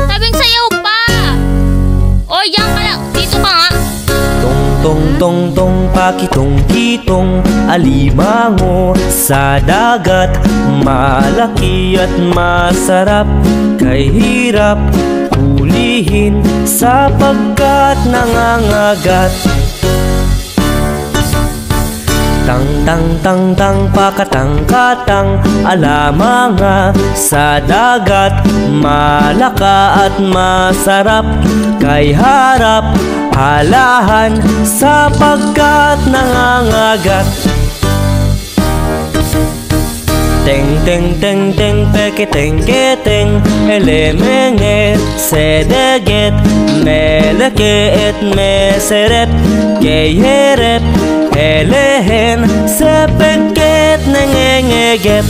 Sabing sayaw pa! O, yan ka lang. Dito ka nga. Tong tong tong tong pakitong kitong alimango sa dagat. Malaki at masarap, kay hirap hulihin sapagkat nangangagat. Tang tang tang tang pakatang katang alamanga sa dagat. Malaka at masarap, kay harap halahan sapagkat nangangagat. Teng teng teng teng peketeng keteng elemenge sedeget meleket meseret keyerep elehen sepeket nengengeget.